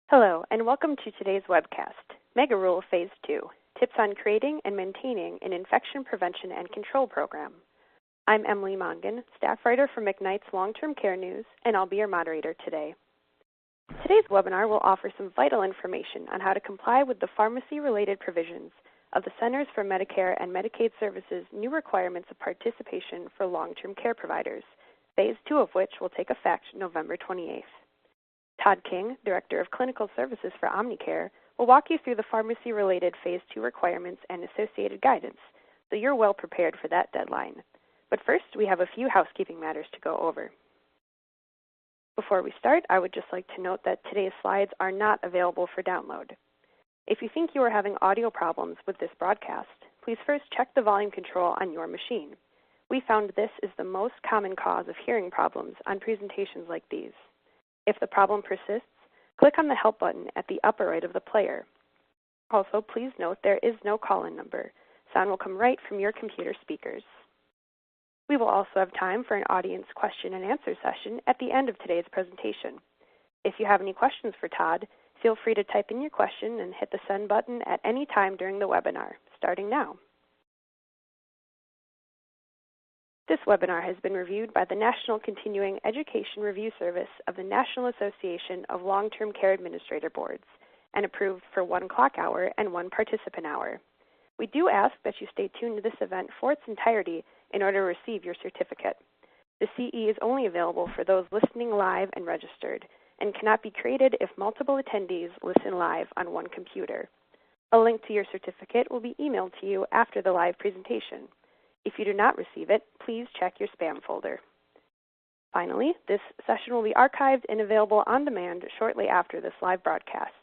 Hello, and welcome to today's webcast, Mega Rule Phase 2, Tips on Creating and Maintaining an Infection Prevention and Control Program. I'm Emily Mongan, staff writer for McKnight's Long-Term Care News, and I'll be your moderator today. Today's webinar will offer some vital information on how to comply with the pharmacy-related provisions of the Centers for Medicare and Medicaid Services' new requirements of participation for long-term care providers, Phase 2 of which will take effect November 28th. Todd King, Director of Clinical Services for Omnicare, will walk you through the pharmacy-related Phase 2 requirements and associated guidance, so you're well prepared for that deadline. But first, we have a few housekeeping matters to go over. Before we start, I would just like to note that today's slides are not available for download. If you think you are having audio problems with this broadcast, please first check the volume control on your machine. We found this is the most common cause of hearing problems on presentations like these. If the problem persists, click on the Help button at the upper right of the player. Also, please note there is no call-in number. Sound will come right from your computer speakers. We will also have time for an audience question and answer session at the end of today's presentation. If you have any questions for Todd, feel free to type in your question and hit the send button at any time during the webinar, starting now. This webinar has been reviewed by the National Continuing Education Review Service of the National Association of Long-Term Care Administrator Boards and approved for 1 clock hour and 1 participant hour. We do ask that you stay tuned to this event for its entirety in order to receive your certificate. The CE is only available for those listening live and registered and cannot be created if multiple attendees listen live on one computer. A link to your certificate will be emailed to you after the live presentation. If you do not receive it, please check your spam folder. Finally, this session will be archived and available on demand shortly after this live broadcast.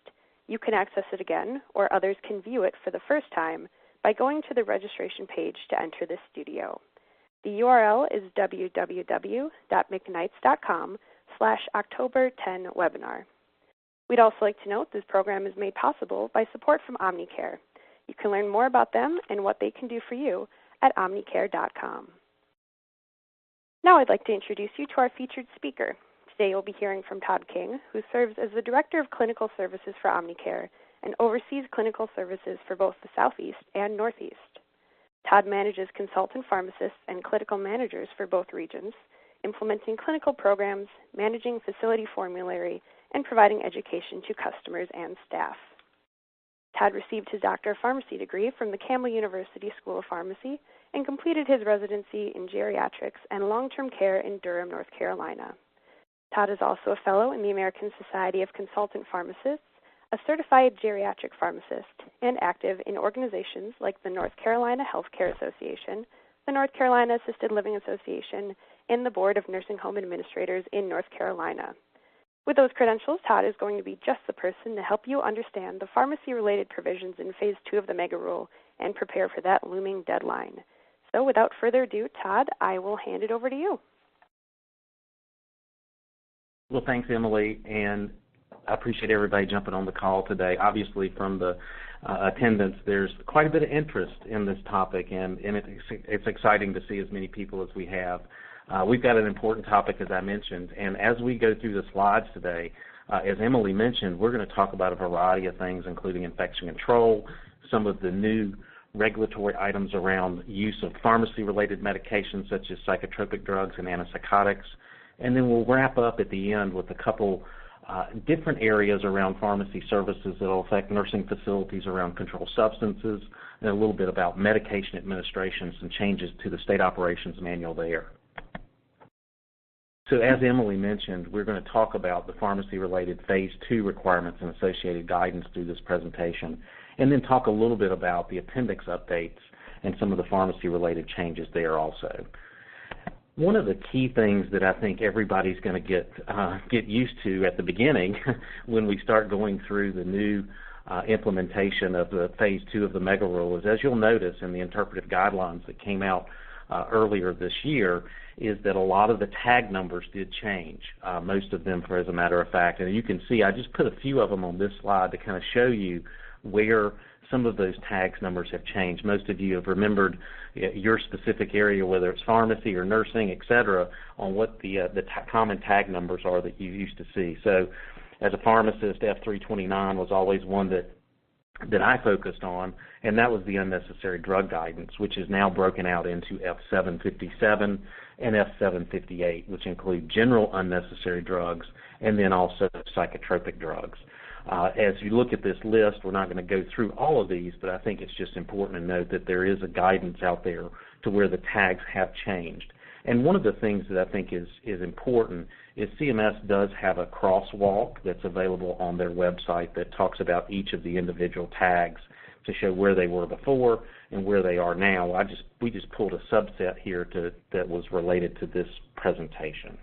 You can access it again, or others can view it for the first time by going to the registration page to enter this studio. The URL is www.mcknights.com/October10webinar. We'd also like to note this program is made possible by support from Omnicare. You can learn more about them and what they can do for you at omnicare.com. Now I'd like to introduce you to our featured speaker. Today you'll be hearing from Todd King, who serves as the Director of Clinical Services for Omnicare and oversees clinical services for both the Southeast and Northeast. Todd manages consultant pharmacists and clinical managers for both regions, implementing clinical programs, managing facility formulary, and providing education to customers and staff. Todd received his Doctor of Pharmacy degree from the Campbell University School of Pharmacy and completed his residency in geriatrics and long-term care in Durham, North Carolina. Todd is also a fellow in the American Society of Consultant Pharmacists, a certified geriatric pharmacist, and active in organizations like the North Carolina Healthcare Association, the North Carolina Assisted Living Association, and the Board of Nursing Home Administrators in North Carolina. With those credentials, Todd is going to be just the person to help you understand the pharmacy-related provisions in Phase 2 of the Mega Rule and prepare for that looming deadline. So without further ado, Todd, I will hand it over to you. Well, thanks, Emily, and I appreciate everybody jumping on the call today. Obviously, from the attendance, there's quite a bit of interest in this topic, and it's exciting to see as many people as we have. We've got an important topic, as I mentioned, and as we go through the slides today, as Emily mentioned, we're going to talk about a variety of things, including infection control, some of the new regulatory items around use of pharmacy-related medications such as psychotropic drugs and antipsychotics, and then we'll wrap up at the end with a couple different areas around pharmacy services that will affect nursing facilities around controlled substances, and a little bit about medication administration, some changes to the state operations manual there. So as Emily mentioned, we're going to talk about the pharmacy-related Phase 2 requirements and associated guidance through this presentation, and then talk a little bit about the Appendix updates and some of the pharmacy-related changes there also. One of the key things that I think everybody's going to get used to at the beginning when we start going through the new implementation of the Phase 2 of the Mega Rule is, as you'll notice in the interpretive guidelines that came out earlier this year, is that a lot of the tag numbers did change, most of them, as a matter of fact. And you can see I just put a few of them on this slide to kind of show you where some of those tags numbers have changed. Most of you have remembered your specific area, whether it's pharmacy or nursing, et cetera, on what the common tag numbers are that you used to see. So as a pharmacist, F329 was always one that I focused on, and that was the unnecessary drug guidance, which is now broken out into F757 and F758, which include general unnecessary drugs and then also psychotropic drugs. As you look at this list, we're not going to go through all of these, but I think it's just important to note that there is a guidance out there to where the tags have changed. And one of the things that I think is important is CMS does have a crosswalk that's available on their website that talks about each of the individual tags to show where they were before and where they are now. We just pulled a subset here that was related to this presentation.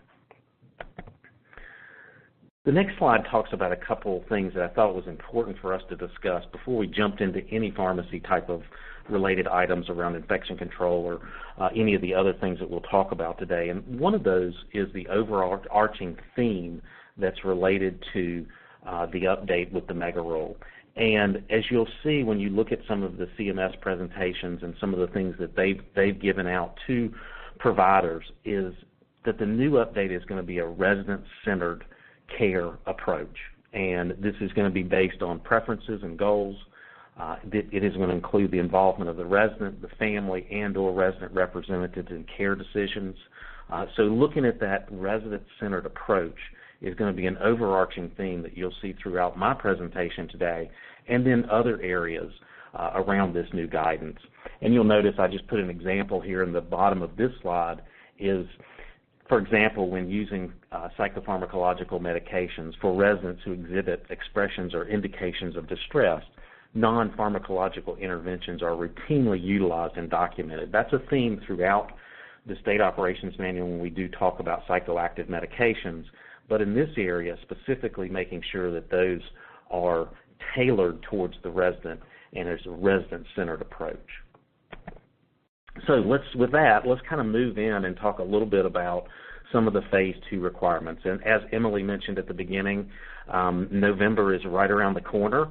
The next slide talks about a couple of things that I thought was important for us to discuss before we jumped into any pharmacy type of related items around infection control or any of the other things that we'll talk about today. And one of those is the overarching theme that's related to the update with the mega rule. And as you'll see when you look at some of the CMS presentations and some of the things that they've given out to providers, is that the new update is going to be a resident-centered care approach. And this is going to be based on preferences and goals. It is going to include the involvement of the resident, the family, and/or resident representatives in care decisions. So looking at that resident-centered approach is going to be an overarching theme that you'll see throughout my presentation today, and then other areas around this new guidance. And you'll notice I just put an example here in the bottom of this slide is, for example, when using psychopharmacological medications for residents who exhibit expressions or indications of distress, non-pharmacological interventions are routinely utilized and documented. That's a theme throughout the state operations manual when we do talk about psychoactive medications, but in this area specifically making sure that those are tailored towards the resident and there's a resident-centered approach. So with that, let's kind of move in and talk a little bit about some of the Phase 2 requirements. And as Emily mentioned at the beginning, November is right around the corner.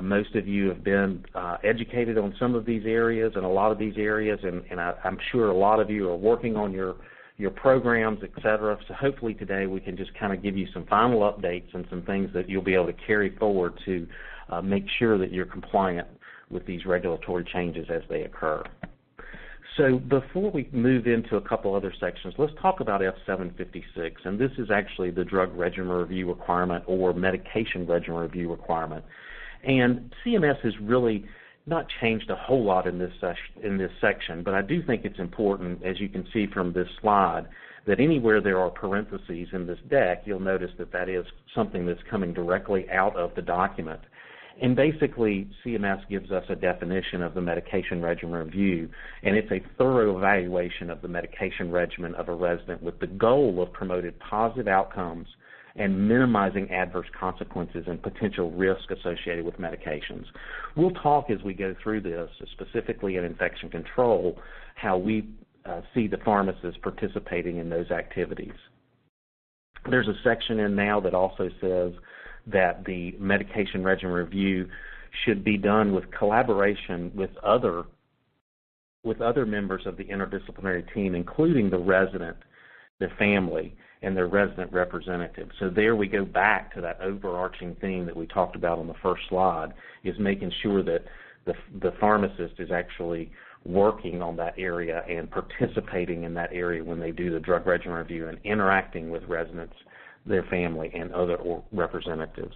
Most of you have been educated on some of these areas and a lot of these areas, and I'm sure a lot of you are working on your programs, et cetera. So hopefully today we can just kind of give you some final updates and some things that you'll be able to carry forward to make sure that you're compliant with these regulatory changes as they occur. So before we move into a couple other sections, let's talk about F756, and this is actually the drug regimen review requirement or medication regimen review requirement. And CMS has really not changed a whole lot in this section, but I do think it's important, as you can see from this slide, that anywhere there are parentheses in this deck, you'll notice that that is something that's coming directly out of the document. And basically, CMS gives us a definition of the medication regimen review, and it's a thorough evaluation of the medication regimen of a resident with the goal of promoting positive outcomes and minimizing adverse consequences and potential risk associated with medications. We'll talk as we go through this, specifically in infection control, how we see the pharmacists participating in those activities. There's a section in now that also says that the medication regimen review should be done with collaboration with other members of the interdisciplinary team, including the resident, their family, and their resident representative. So there we go back to that overarching theme that we talked about on the first slide, is making sure that the pharmacist is actually working on that area and participating in that area when they do the drug regimen review and interacting with residents, their family, and other representatives.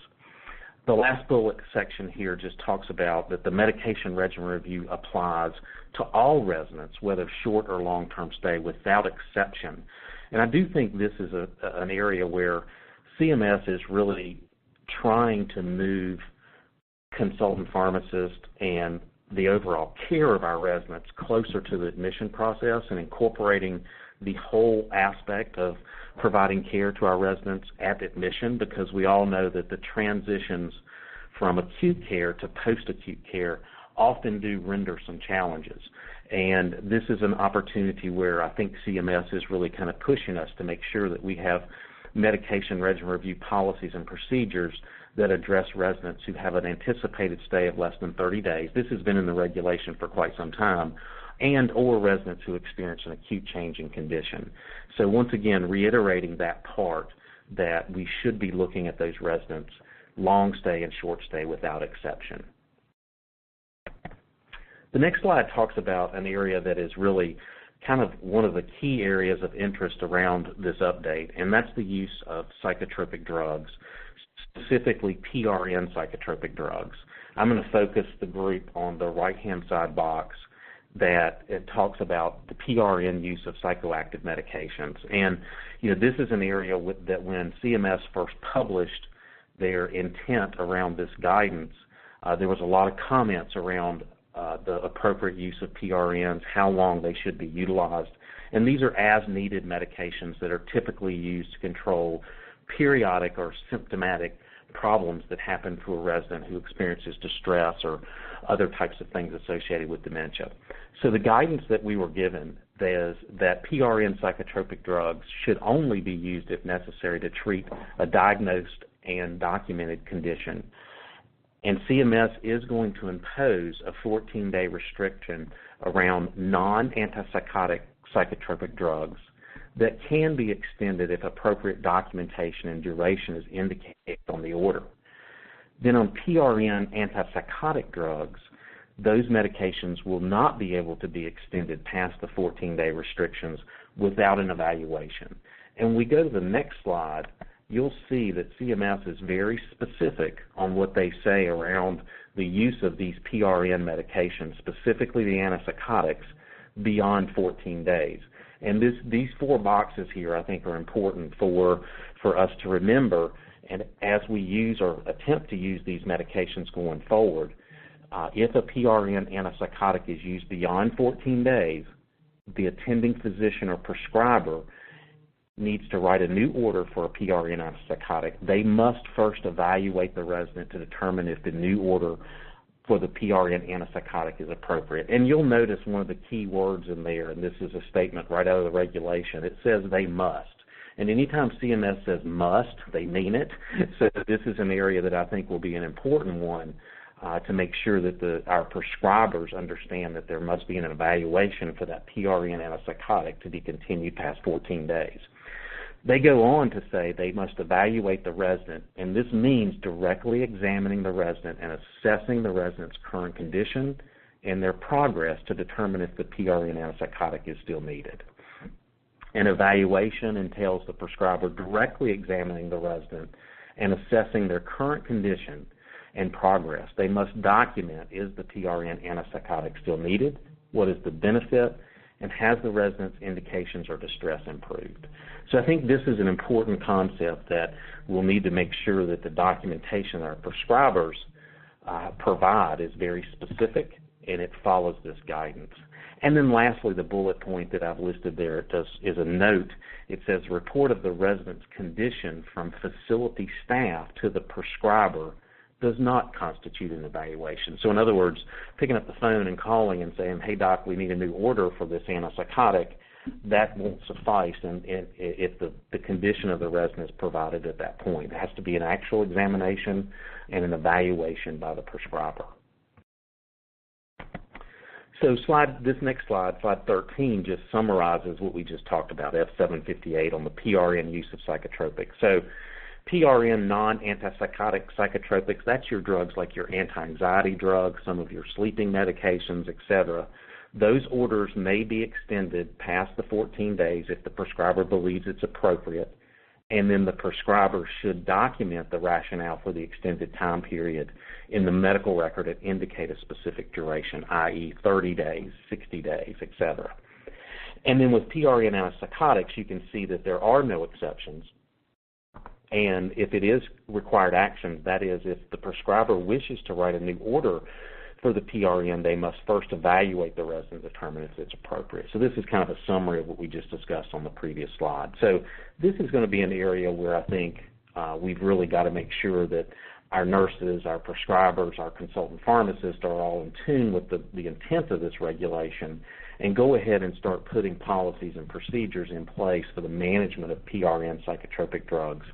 The last bullet section here just talks about that the medication regimen review applies to all residents, whether short or long-term stay, without exception. And I do think this is an area where CMS is really trying to move consultant pharmacists and the overall care of our residents closer to the admission process and incorporating the whole aspect of providing care to our residents at admission, because we all know that the transitions from acute care to post-acute care often do render some challenges. And this is an opportunity where I think CMS is really kind of pushing us to make sure that we have medication regimen review policies and procedures that address residents who have an anticipated stay of less than 30 days. This has been in the regulation for quite some time, and or residents who experience an acute change in condition. So once again, reiterating that part, that we should be looking at those residents long stay and short stay without exception. The next slide talks about an area that is really kind of one of the key areas of interest around this update, and that's the use of psychotropic drugs, specifically PRN psychotropic drugs. I'm going to focus the group on the right-hand side box that it talks about the PRN use of psychoactive medications. And this is an area that when CMS first published their intent around this guidance, there was a lot of comments around the appropriate use of PRNs, how long they should be utilized. And these are as-needed medications that are typically used to control periodic or symptomatic problems that happen to a resident who experiences distress or other types of things associated with dementia. So the guidance that we were given is that PRN psychotropic drugs should only be used if necessary to treat a diagnosed and documented condition. And CMS is going to impose a 14-day restriction around non-antipsychotic psychotropic drugs that can be extended if appropriate documentation and duration is indicated on the order. Then on PRN antipsychotic drugs, those medications will not be able to be extended past the 14-day restrictions without an evaluation. And we go to the next slide, you'll see that CMS is very specific on what they say around the use of these PRN medications, specifically the antipsychotics, beyond 14 days. And these four boxes here I think are important for us to remember, and as we use or attempt to use these medications going forward, if a PRN antipsychotic is used beyond 14 days, the attending physician or prescriber needs to write a new order for a PRN antipsychotic. They must first evaluate the resident to determine if the new order for the PRN antipsychotic is appropriate. And you'll notice one of the key words in there, and this is a statement right out of the regulation, it says they must. And anytime CMS says must, they mean it. So this is an area that I think will be an important one to make sure that our prescribers understand that there must be an evaluation for that PRN antipsychotic to be continued past 14 days. They go on to say they must evaluate the resident, and this means directly examining the resident and assessing the resident's current condition and their progress to determine if the PRN antipsychotic is still needed. An evaluation entails the prescriber directly examining the resident and assessing their current condition and progress. They must document, is the PRN antipsychotic still needed? What is the benefit? And has the resident's indications or distress improved? So I think this is an important concept that we'll need to make sure that the documentation our prescribers provide is very specific and it follows this guidance. And then lastly, the bullet point that I've listed there is a note. It says report of the resident's condition from facility staff to the prescriber does not constitute an evaluation. So in other words, picking up the phone and calling and saying, hey doc, we need a new order for this antipsychotic, that won't suffice and if the condition of the resident is provided at that point. It has to be an actual examination and an evaluation by the prescriber. So this next slide, slide 13, just summarizes what we just talked about, F758 on the PRN use of psychotropics. So PRN non-antipsychotic psychotropics, that's your drugs like your anti-anxiety drugs, some of your sleeping medications, etc. Those orders may be extended past the 14 days if the prescriber believes it's appropriate, and then the prescriber should document the rationale for the extended time period in the medical record and indicate a specific duration, i.e. 30 days, 60 days, etc. And then with PRN antipsychotics, you can see that there are no exceptions. And if it is required action, that is, if the prescriber wishes to write a new order for the PRN, they must first evaluate the resident and determine if it's appropriate. So this is kind of a summary of what we just discussed on the previous slide. So this is going to be an area where I think we've really got to make sure that our nurses, our prescribers, our consultant pharmacists are all in tune with the intent of this regulation and go ahead and start putting policies and procedures in place for the management of PRN psychotropic drugs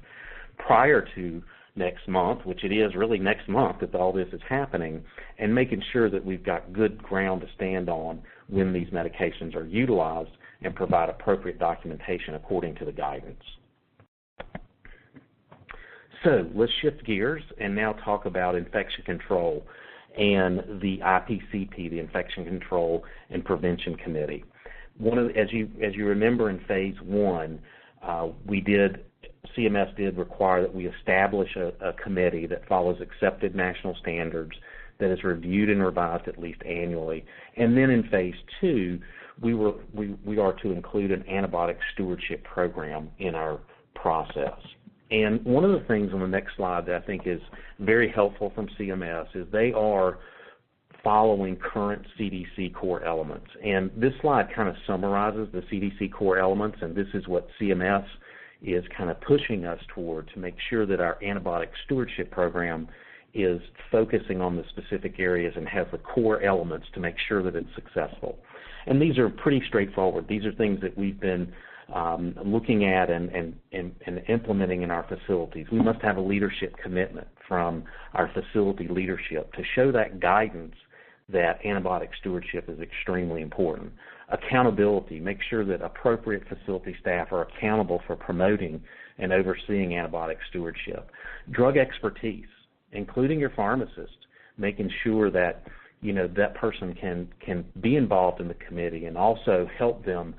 prior to next month, which it is really next month that all this is happening, and making sure that we've got good ground to stand on when these medications are utilized and provide appropriate documentation according to the guidance. So let's shift gears and now talk about infection control and the IPCP, the Infection Control and Prevention Committee. As you remember in phase 1, CMS did require that we establish a committee that follows accepted national standards, that is reviewed and revised at least annually. And then in phase 2, we are to include an antibiotic stewardship program in our process. And one of the things on the next slide that I think is very helpful from CMS is they are following current CDC core elements. And this slide kind of summarizes the CDC core elements, and this is what CMS is kind of pushing us toward, to make sure that our antibiotic stewardship program is focusing on the specific areas and has the core elements to make sure that it's successful. And these are pretty straightforward. These are things that we've been looking at and implementing in our facilities. We must have a leadership commitment from our facility leadership to show that guidance that antibiotic stewardship is extremely important. Accountability, make sure that appropriate facility staff are accountable for promoting and overseeing antibiotic stewardship. Drug expertise, including your pharmacist, making sure that that person can be involved in the committee and also help them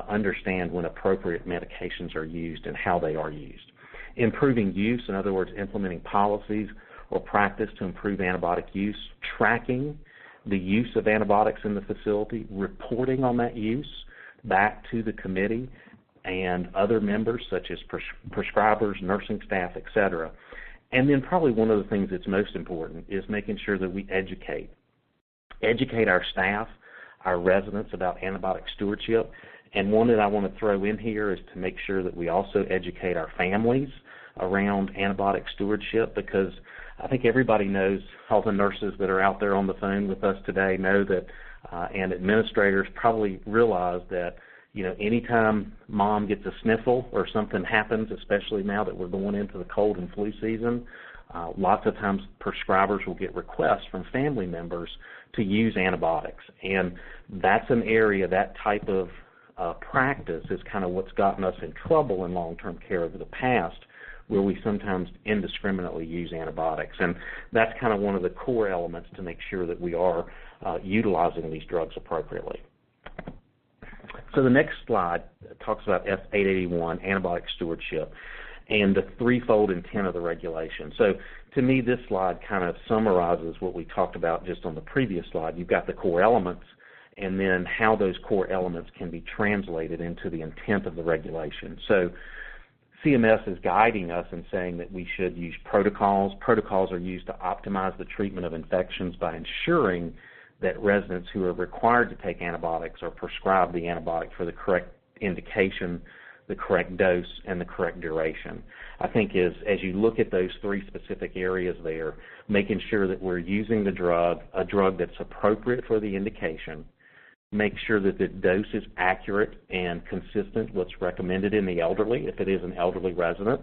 understand when appropriate medications are used and how they are used. Improving use, in other words, implementing policies or practice to improve antibiotic use, tracking the use of antibiotics in the facility, reporting on that use back to the committee and other members such as prescribers, nursing staff, etc. And then probably one of the things that's most important is making sure that we educate our staff, our residents about antibiotic stewardship. And one that I want to throw in here is to make sure that we also educate our families around antibiotic stewardship, because I think everybody knows, all the nurses that are out there on the phone with us today know that, and administrators probably realize that, anytime mom gets a sniffle or something happens, especially now that we're going into the cold and flu season, lots of times prescribers will get requests from family members to use antibiotics. And that's an area, that type of practice is kind of what's gotten us in trouble in long-term care over the past, where we sometimes indiscriminately use antibiotics. And that's kind of one of the core elements to make sure that we are utilizing these drugs appropriately. So the next slide talks about F881, antibiotic stewardship, and the threefold intent of the regulation. So to me, this slide kind of summarizes what we talked about just on the previous slide. You've got the core elements, and then how those core elements can be translated into the intent of the regulation. So CMS is guiding us and saying that we should use protocols. Protocols are used to optimize the treatment of infections by ensuring that residents who are required to take antibiotics are prescribed the antibiotic for the correct indication, the correct dose, and the correct duration. I think as you look at those three specific areas there, making sure that we're using a drug that's appropriate for the indication, make sure that the dose is accurate and consistent, what's recommended in the elderly, if it is an elderly resident.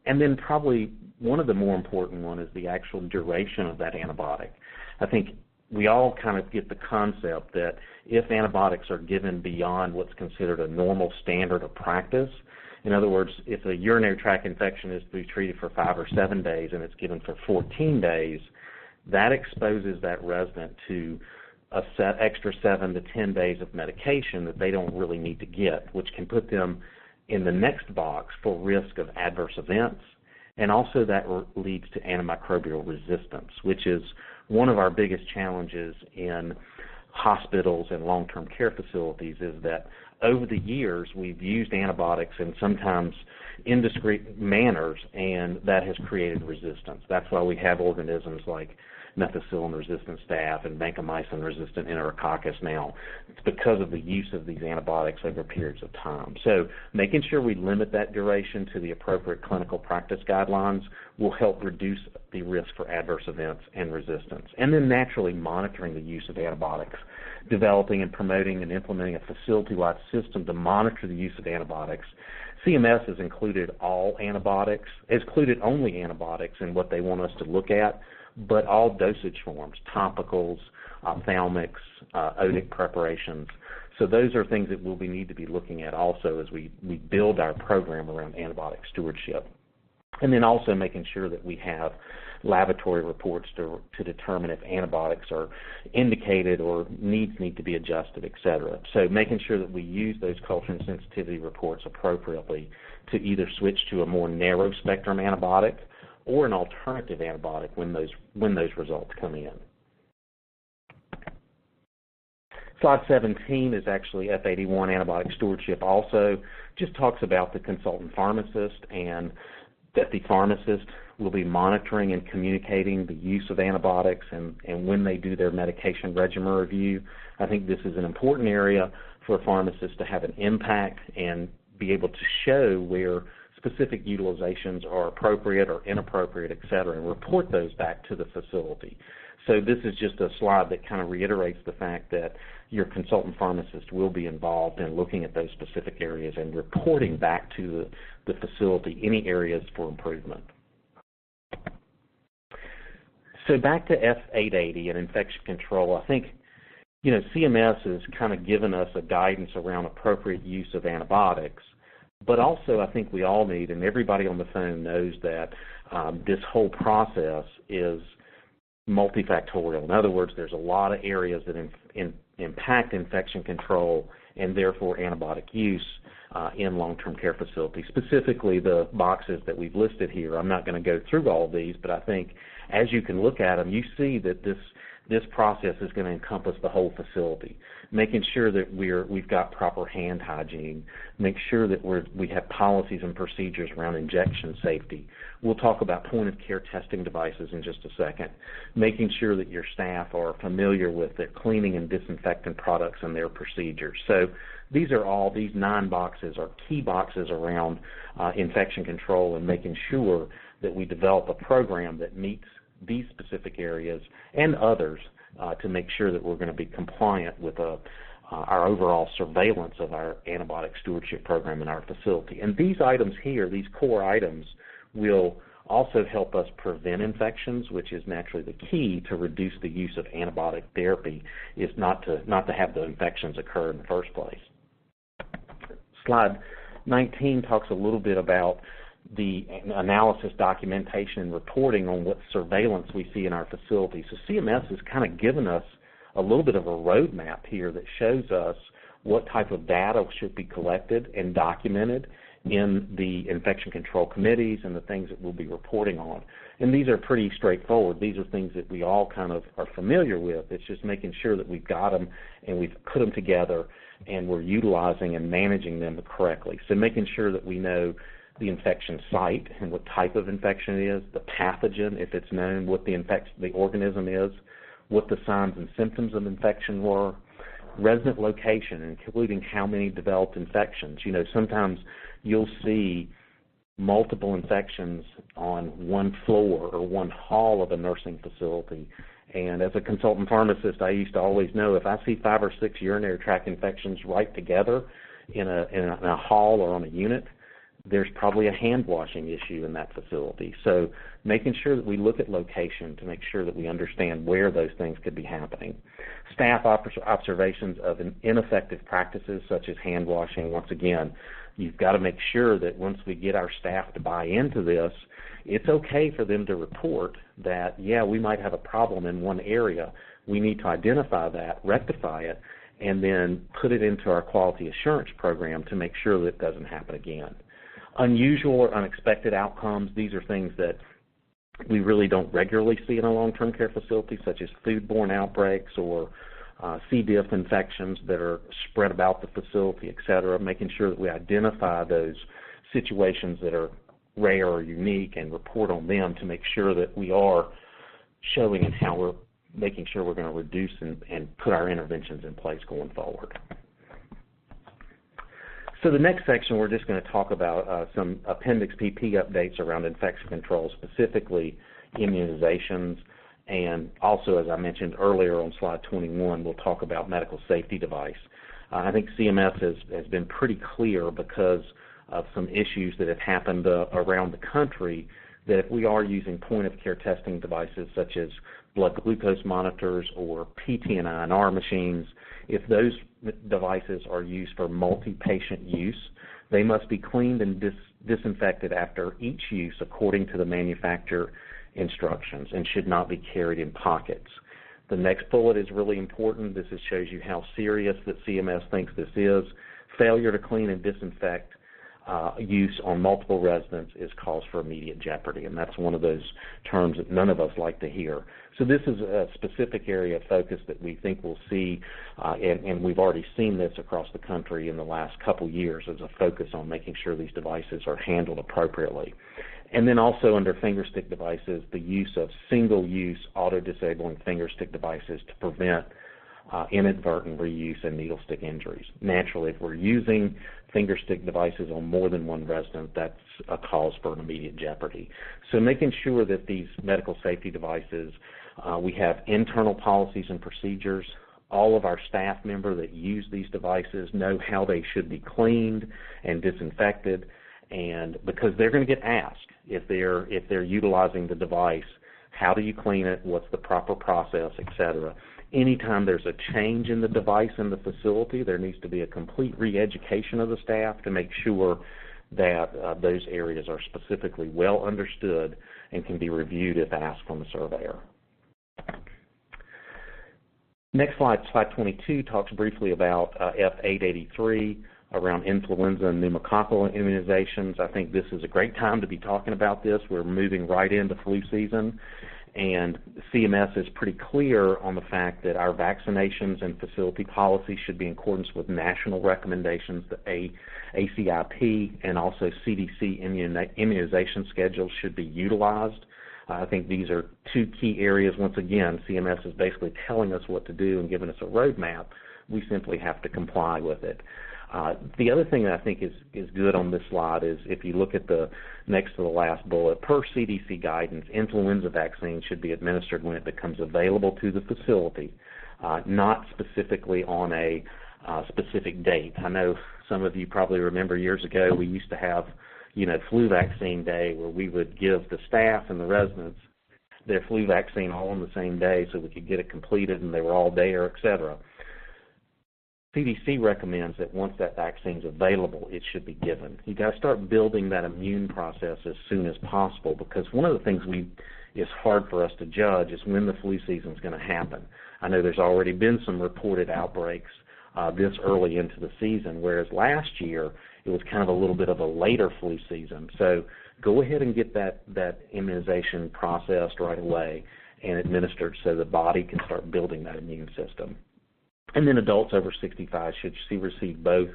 And then probably one of the more important one is the actual duration of that antibiotic. I think we all kind of get the concept that if antibiotics are given beyond what's considered a normal standard of practice, in other words, if a urinary tract infection is to be treated for 5 or 7 days and it's given for 14 days, that exposes that resident to extra 7 to 10 days of medication that they don't really need to get, which can put them in the next box for risk of adverse events. And also that leads to antimicrobial resistance, which is one of our biggest challenges in hospitals and long-term care facilities, is that over the years we've used antibiotics in sometimes indiscreet manners, and that has created resistance. That's why we have organisms like methicillin-resistant staph and vancomycin-resistant enterococcus now. It's because of the use of these antibiotics over periods of time. So making sure we limit that duration to the appropriate clinical practice guidelines will help reduce the risk for adverse events and resistance. And then naturally monitoring the use of antibiotics, developing and promoting and implementing a facility-wide system to monitor the use of antibiotics. CMS has included only antibiotics in what they want us to look at, but all dosage forms, topicals, ophthalmics, otic preparations. So those are things that we need to be looking at also as we build our program around antibiotic stewardship. And then also making sure that we have laboratory reports to determine if antibiotics are indicated or need to be adjusted, et cetera. So making sure that we use those culture and sensitivity reports appropriately to either switch to a more narrow spectrum antibiotic or an alternative antibiotic when those results come in. Slide 17 is actually F81 antibiotic stewardship also. Just talks about the consultant pharmacist and that the pharmacist will be monitoring and communicating the use of antibiotics and when they do their medication regimen review. I think this is an important area for a pharmacist to have an impact and be able to show where specific utilizations are appropriate or inappropriate, et cetera, and report those back to the facility. So this is just a slide that kind of reiterates the fact that your consultant pharmacist will be involved in looking at those specific areas and reporting back to the facility any areas for improvement. So back to F880 and infection control, I think, CMS has kind of given us a guidance around appropriate use of antibiotics, but also I think we all need, and everybody on the phone knows that this whole process is multifactorial. In other words, there's a lot of areas that impact infection control and therefore antibiotic use in long-term care facilities, specifically the boxes that we've listed here. I'm not going to go through all of these, but I think as you can look at them, you see that this process is going to encompass the whole facility, making sure that we've got proper hand hygiene, make sure that we have policies and procedures around injection safety. We'll talk about point-of-care testing devices in just a second, making sure that your staff are familiar with the cleaning and disinfectant products and their procedures. So these 9 boxes are key boxes around infection control and making sure that we develop a program that meets these specific areas and others to make sure that we're going to be compliant with our overall surveillance of our antibiotic stewardship program in our facility. And these items here, these core items, will also help us prevent infections, which is naturally the key to reduce the use of antibiotic therapy, is not to have the infections occur in the first place. Slide 19 talks a little bit about the analysis, documentation, and reporting on what surveillance we see in our facility. So CMS has kind of given us a little bit of a roadmap here that shows us what type of data should be collected and documented in the infection control committees and the things that we'll be reporting on. And these are pretty straightforward. These are things that we all kind of are familiar with. It's just making sure that we've got them and we've put them together and we're utilizing and managing them correctly. So making sure that we know the infection site and what type of infection it is, the pathogen, if it's known, what the organism is, what the signs and symptoms of infection were, resident location, including how many developed infections. Sometimes you'll see multiple infections on one floor or one hall of a nursing facility. And as a consultant pharmacist, I used to always know if I see 5 or 6 urinary tract infections right together in a hall or on a unit, there's probably a hand washing issue in that facility. So making sure that we look at location to make sure that we understand where those things could be happening. Staff observations of ineffective practices such as hand washing. Once again, you've got to make sure that once we get our staff to buy into this, it's okay for them to report that, yeah, we might have a problem in one area. We need to identify that, rectify it, and then put it into our quality assurance program to make sure that it doesn't happen again. Unusual or unexpected outcomes, these are things that we really don't regularly see in a long-term care facility, such as foodborne outbreaks or C. diff infections that are spread about the facility, et cetera, making sure that we identify those situations that are rare or unique and report on them to make sure that we are showing and how we're making sure we're going to reduce and put our interventions in place going forward. So the next section, we're just going to talk about some Appendix PP updates around infection control, specifically immunizations, and also, as I mentioned earlier on slide 21, we'll talk about medical safety device. I think CMS has been pretty clear because of some issues that have happened around the country that if we are using point-of-care testing devices such as blood glucose monitors or PT and INR machines, if those devices are used for multi-patient use, They must be cleaned and disinfected after each use according to the manufacturer instructions and should not be carried in pockets. The next bullet is really important. This shows you how serious that CMS thinks this is. Failure to clean and disinfect use on multiple residents is cause for immediate jeopardy, and that's one of those terms that none of us like to hear. So this is a specific area of focus that we think we'll see, and we've already seen this across the country in the last couple years as a focus on making sure these devices are handled appropriately. And then also under finger stick devices, the use of single-use auto-disabling finger stick devices to prevent inadvertent reuse and needle stick injuries. Naturally, if we're using finger stick devices on more than one resident, that's a cause for an immediate jeopardy. So making sure that these medical safety devices, we have internal policies and procedures. All of our staff members that use these devices know how they should be cleaned and disinfected, and because they're going to get asked if they're utilizing the device, how do you clean it, what's the proper process, etc. Anytime there's a change in the device in the facility, there needs to be a complete re-education of the staff to make sure that those areas are specifically well understood and can be reviewed if asked from the surveyor. Next slide, slide 22, talks briefly about F883 around influenza and pneumococcal immunizations. I think this is a great time to be talking about this. We're moving right into flu season, and CMS is pretty clear on the fact that our vaccinations and facility policy should be in accordance with national recommendations. The ACIP and also CDC immunization schedules should be utilized. I think these are two key areas. Once again, CMS is basically telling us what to do and giving us a roadmap. We simply have to comply with it. The other thing that I think is good on this slide is if you look at the next to the last bullet, per CDC guidance, influenza vaccine should be administered when it becomes available to the facility, not specifically on a specific date. I know some of you probably remember years ago we used to have, flu vaccine day where we would give the staff and the residents their flu vaccine all on the same day so we could get it completed and they were all there, et cetera. CDC recommends that once that vaccine is available, it should be given. You've got to start building that immune process as soon as possible, because one of the things is hard for us to judge is when the flu season is going to happen. I know there's already been some reported outbreaks this early into the season, whereas last year it was kind of a little bit of a later flu season. So go ahead and get that immunization processed right away and administered so the body can start building that immune system. And then adults over 65 should receive both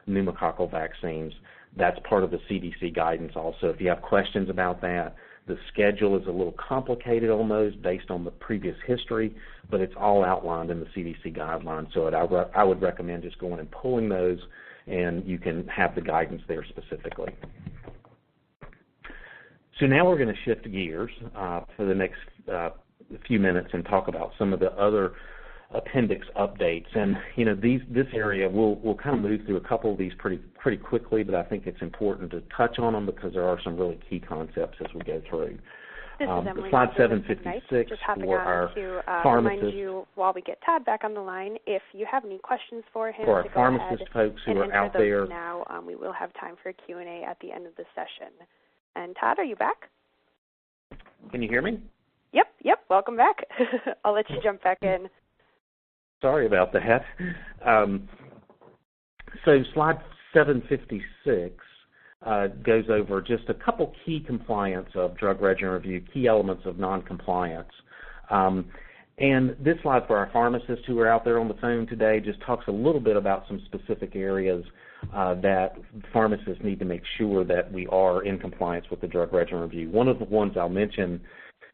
pneumococcal vaccines. That's part of the CDC guidance also. If you have questions about that, the schedule is a little complicated on those based on the previous history, but it's all outlined in the CDC guidelines. So I would recommend just going and pulling those, and you can have the guidance there specifically. So now we're going to shift gears for the next few minutes and talk about some of the other appendix updates, and this area we'll kind of move through a couple of these pretty quickly, but I think it's important to touch on them because there are some really key concepts as we go through. This is Emily. Slide 756 just hopping for on our to pharmacists. remind you while we get Todd back on the line, if you have any questions for him, for our to go pharmacist ahead folks who and are out there. Now we will have time for a Q&A at the end of the session. And Todd, are you back? Can you hear me? Yep. Welcome back. I'll let you jump back in. Sorry about that. So slide 756 goes over just a couple key compliance of drug regimen review, key elements of noncompliance. And this slide for our pharmacists who are out there on the phone today just talks a little bit about some specific areas that pharmacists need to make sure that we are in compliance with the drug regimen review. One of the ones I'll mention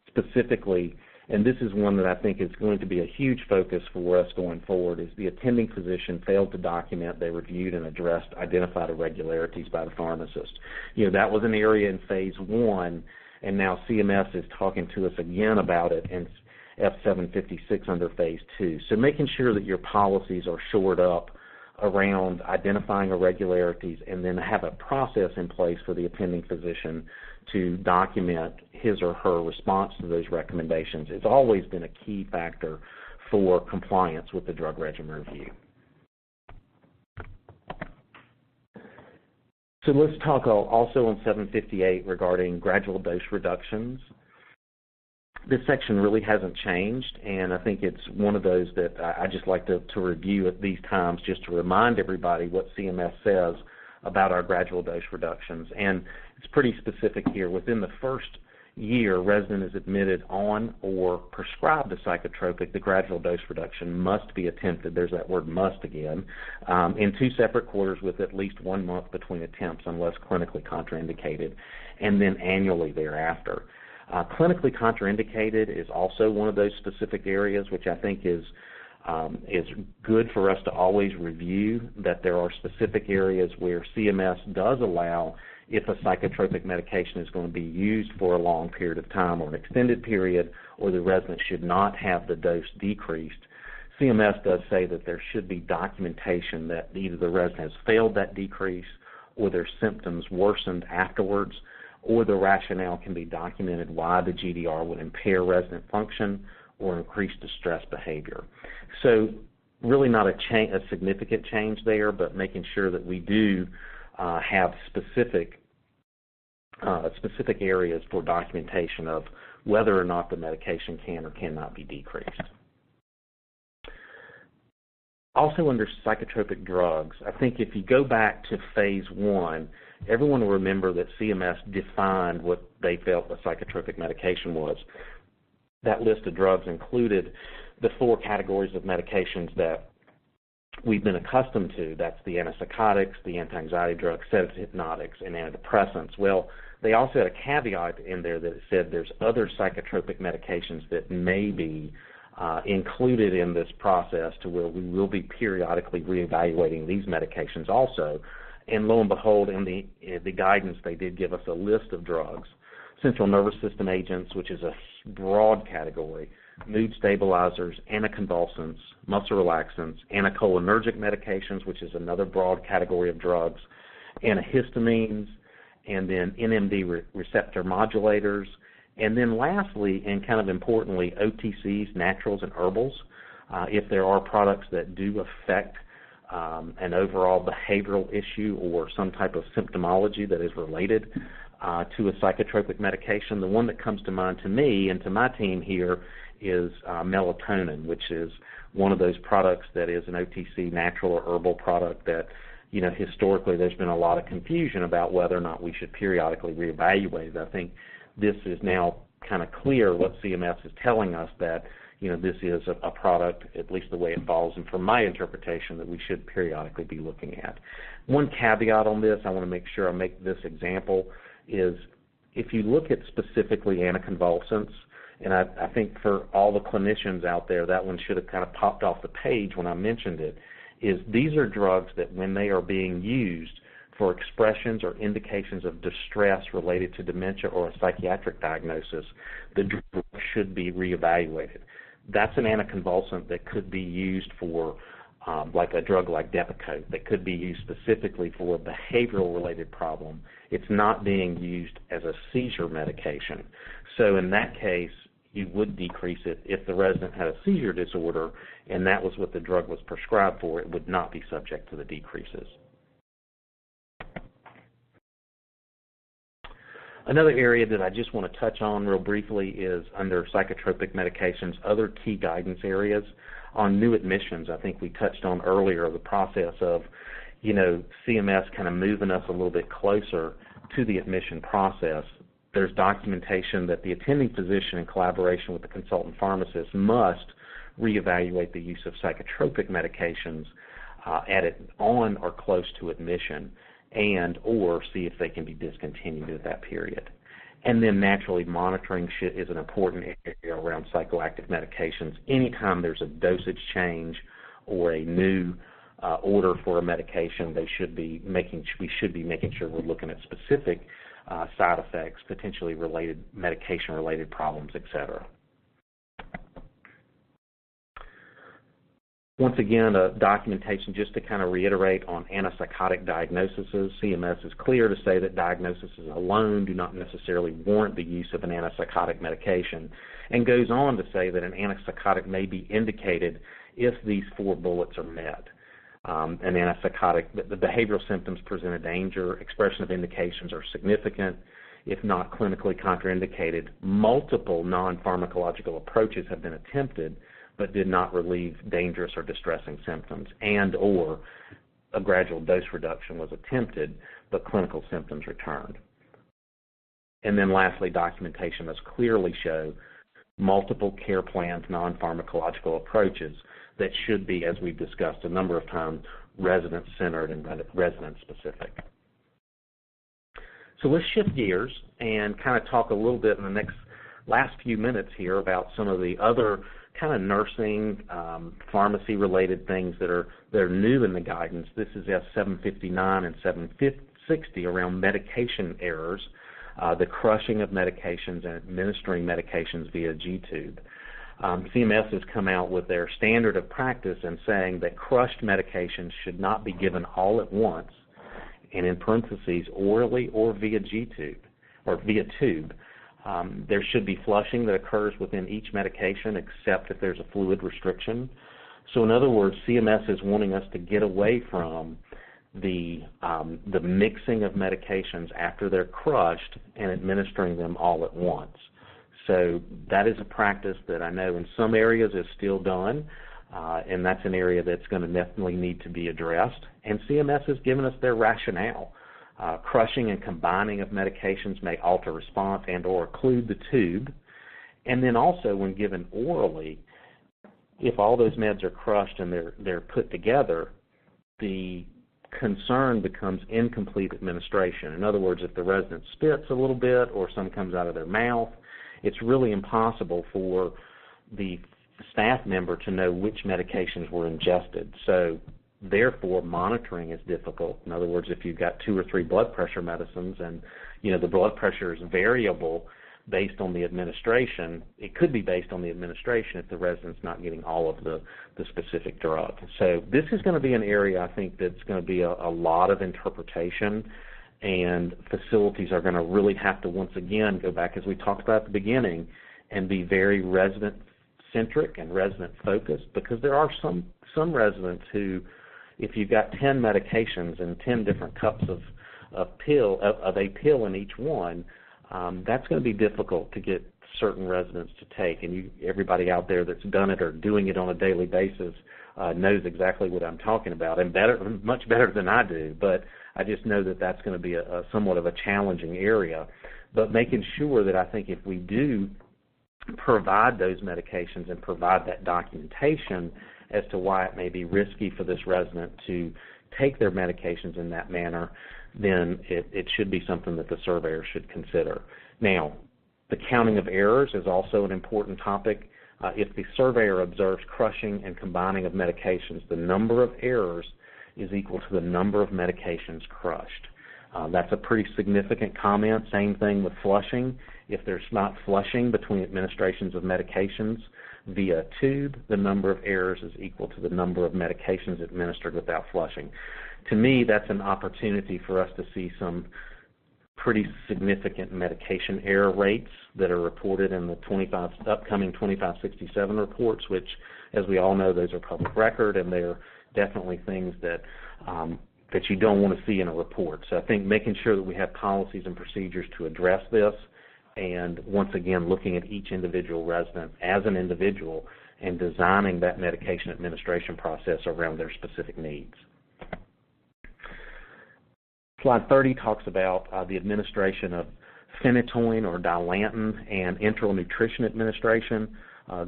specifically, and this is one that I think is going to be a huge focus for us going forward, is the attending physician failed to document they reviewed and addressed identified irregularities by the pharmacist. That was an area in phase 1, and now CMS is talking to us again about it in F756 under phase 2. So making sure that your policies are shored up around identifying irregularities and then have a process in place for the attending physician to document his or her response to those recommendations. It's always been a key factor for compliance with the drug regimen review. So let's talk also on 758 regarding gradual dose reductions. This section really hasn't changed, and I think it's one of those that I just like to review at these times just to remind everybody what CMS says about our gradual dose reductions. And it's pretty specific here. Within the first year resident is admitted on or prescribed a psychotropic, the gradual dose reduction must be attempted, there's that word must again, in 2 separate quarters with at least 1 month between attempts unless clinically contraindicated, and then annually thereafter. Clinically contraindicated is also one of those specific areas which I think is good for us to always review, that there are specific areas where CMS does allow, if a psychotropic medication is going to be used for a long period of time or an extended period, or the resident should not have the dose decreased, CMS does say that there should be documentation that either the resident has failed that decrease or their symptoms worsened afterwards, or the rationale can be documented why the GDR would impair resident function or increase distress behavior. So really not a significant change there, but making sure that we do have specific areas for documentation of whether or not the medication can or cannot be decreased. Also under psychotropic drugs, I think if you go back to phase 1, everyone will remember that CMS defined what they felt a psychotropic medication was. That list of drugs included the 4 categories of medications that we've been accustomed to. That's the antipsychotics, the anti-anxiety drugs, sedative hypnotics, and antidepressants. Well, they also had a caveat in there that it said there's other psychotropic medications that may be included in this process, to where we will be periodically reevaluating these medications also. And lo and behold, in the guidance, they did give us a list of drugs: central nervous system agents, which is a broad category, mood stabilizers, anticonvulsants, muscle relaxants, anticholinergic medications, which is another broad category of drugs, antihistamines, and then NMD receptor modulators, and then lastly, and kind of importantly, OTCs, naturals, and herbals. If there are products that do affect an overall behavioral issue or some type of symptomology that is related to a psychotropic medication, the one that comes to mind to me and to my team here is melatonin, which is one of those products that is an OTC, natural or herbal product that, historically there's been a lot of confusion about whether or not we should periodically reevaluate it. I think this is now kind of clear what CMS is telling us, that this is a product, at least the way it falls, and from my interpretation, that we should periodically be looking at. One caveat on this, I want to make sure I make this example, is if you look at specifically anticonvulsants, and I think for all the clinicians out there, that one should have kind of popped off the page when I mentioned it, is these are drugs that when they are being used for expressions or indications of distress related to dementia or a psychiatric diagnosis, the drug should be reevaluated. That's an anticonvulsant that could be used for, like a drug like Depakote, that could be used specifically for a behavioral-related problem. It's not being used as a seizure medication. So in that case, you would decrease it. If the resident had a seizure disorder and that was what the drug was prescribed for, it would not be subject to the decreases. Another area that I just want to touch on real briefly is under psychotropic medications, other key guidance areas. On new admissions, I think we touched on earlier the process of, CMS kind of moving us a little bit closer to the admission process. There's documentation that the attending physician, in collaboration with the consultant pharmacist, must reevaluate the use of psychotropic medications on or close to admission, and or see if they can be discontinued at that period. And then naturally, monitoring is an important area around psychoactive medications. Anytime there's a dosage change or a new order for a medication, we should be making sure we're looking at specific side effects, potentially related medication-related problems, etc. Once again, documentation just to kind of reiterate on antipsychotic diagnoses. CMS is clear to say that diagnoses alone do not necessarily warrant the use of an antipsychotic medication, and goes on to say that an antipsychotic may be indicated if these 4 bullets are met. an antipsychotic. The behavioral symptoms present a danger. Expression of indications are significant, if not clinically contraindicated. Multiple non-pharmacological approaches have been attempted, but did not relieve dangerous or distressing symptoms, and or a gradual dose reduction was attempted, but clinical symptoms returned. And then lastly, documentation must clearly show multiple care plans, non-pharmacological approaches that should be, as we've discussed a number of times, resident-centered and resident-specific. So let's shift gears and kind of talk a little bit in the last few minutes here about some of the other kind of nursing, pharmacy-related things that are new in the guidance. This is S759 and 760 around medication errors, the crushing of medications and administering medications via G-tube. CMS has come out with their standard of practice and saying that crushed medications should not be given all at once, and in parentheses, orally or via G-tube, or via tube. There should be flushing that occurs within each medication except if there's a fluid restriction. So in other words, CMS is wanting us to get away from the mixing of medications after they're crushed and administering them all at once. So that is a practice that I know in some areas is still done, and that's an area that's going to definitely need to be addressed. And CMS has given us their rationale. Crushing and combining of medications may alter response and or occlude the tube. And then also when given orally, if all those meds are crushed and they're put together, the concern becomes incomplete administration. In other words, if the resident spits a little bit or some comes out of their mouth, it's really impossible for the staff member to know which medications were ingested. So therefore, monitoring is difficult. In other words, if you've got 2 or 3 blood pressure medicines and the blood pressure is variable based on the administration, it could be based on the administration if the resident's not getting all of the specific drug. So this is going to be an area, I think, that's going to be a lot of interpretation, and facilities are going to really have to, once again, go back, as we talked about at the beginning, and be very resident-centric and resident-focused, because there are some residents who, if you've got 10 medications and 10 different cups of a pill in each one, that's going to be difficult to get certain residents to take. And everybody out there that's done it or doing it on a daily basis knows exactly what I'm talking about, and much better than I do. But I just know that that's going to be a somewhat of a challenging area. But making sure that I think if we do provide those medications and provide that documentation as to why it may be risky for this resident to take their medications in that manner, then it should be something that the surveyor should consider. Now, the counting of errors is also an important topic. If the surveyor observes crushing and combining of medications, the number of errors is equal to the number of medications crushed. That's a pretty significant comment. Same thing with flushing. If there's not flushing between administrations of medications via tube, the number of errors is equal to the number of medications administered without flushing. To me, that's an opportunity for us to see some pretty significant medication error rates that are reported in the upcoming 2567 reports, which, as we all know, those are public record, and they're definitely things that you don't want to see in a report. So I think making sure that we have policies and procedures to address this, and once again looking at each individual resident as an individual and designing that medication administration process around their specific needs. Slide 30 talks about the administration of Phenytoin or Dilantin and enteral nutrition administration.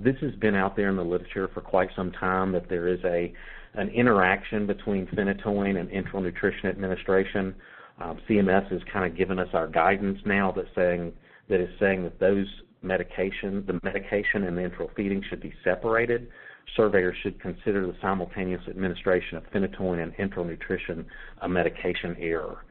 This has been out there in the literature for quite some time, that there is an interaction between Phenytoin and enteral nutrition administration. CMS has kind of given us our guidance now that is saying that the medication and the enteral feeding should be separated. Surveyors should consider the simultaneous administration of Phenytoin and enteral nutrition a medication error.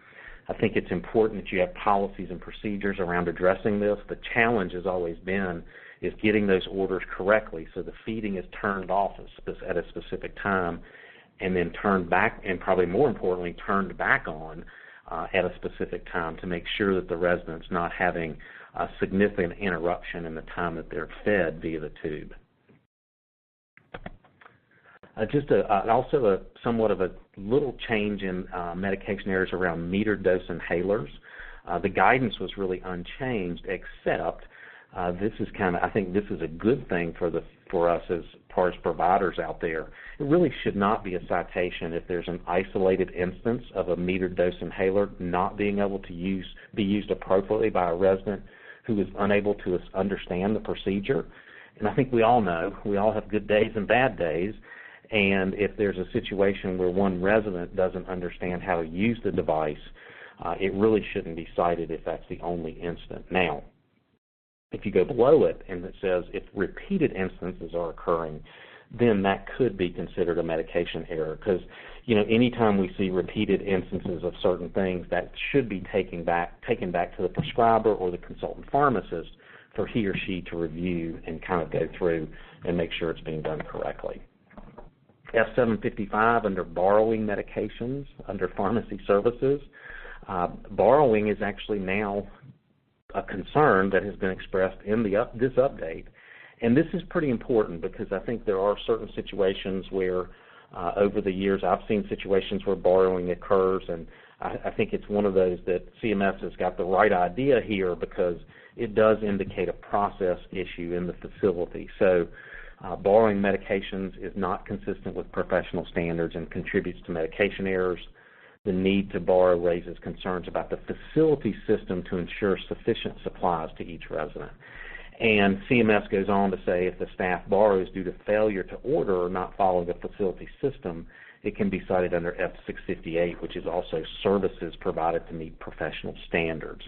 I think it's important that you have policies and procedures around addressing this. The challenge has always been is getting those orders correctly, so the feeding is turned off at a specific time and then turned back, and probably more importantly, turned back on at a specific time to make sure that the resident's not having a significant interruption in the time that they're fed via the tube. Also somewhat of a little change in medication areas around metered dose inhalers. The guidance was really unchanged, except I think this is a good thing for us as far as providers out there. It really should not be a citation if there's an isolated instance of a metered dose inhaler not being able to be used appropriately by a resident who is unable to understand the procedure. And I think we all know, we all have good days and bad days, and if there's a situation where one resident doesn't understand how to use the device, it really shouldn't be cited if that's the only instant. Now, if you go below it and it says if repeated instances are occurring, then that could be considered a medication error, because anytime we see repeated instances of certain things, that should be taken back to the prescriber or the consultant pharmacist for he or she to review and kind of go through and make sure it's being done correctly. F755 under borrowing medications under pharmacy services. Borrowing is actually now a concern that has been expressed in this update, and this is pretty important because I think there are certain situations where over the years I've seen situations where borrowing occurs, and I think it's one of those that CMS has got the right idea here because it does indicate a process issue in the facility. So borrowing medications is not consistent with professional standards and contributes to medication errors. The need to borrow raises concerns about the facility system to ensure sufficient supplies to each resident. And CMS goes on to say if the staff borrows due to failure to order or not following the facility system, it can be cited under F658, which is also services provided to meet professional standards.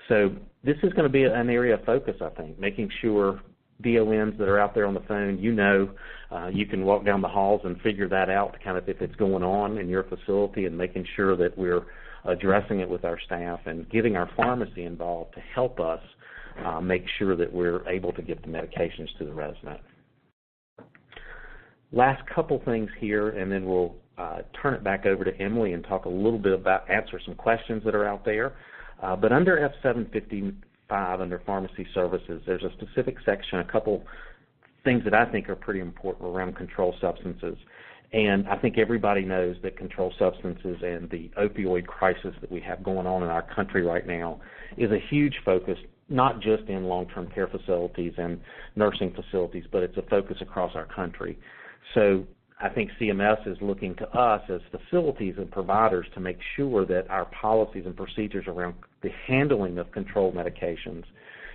So this is going to be an area of focus, I think, making sure DONs that are out there on the phone, you can walk down the halls and figure that out, kind of if it's going on in your facility, and making sure that we're addressing it with our staff and getting our pharmacy involved to help us make sure that we're able to get the medications to the resident. Last couple things here, and then we'll turn it back over to Emily and talk a little bit about, answer some questions that are out there. But under F755, under pharmacy services, there's a specific section, a couple things that I think are pretty important around controlled substances. And I think everybody knows that controlled substances and the opioid crisis that we have going on in our country right now is a huge focus, not just in long-term care facilities and nursing facilities, but it's a focus across our country. So I think CMS is looking to us as facilities and providers to make sure that our policies and procedures around the handling of controlled medications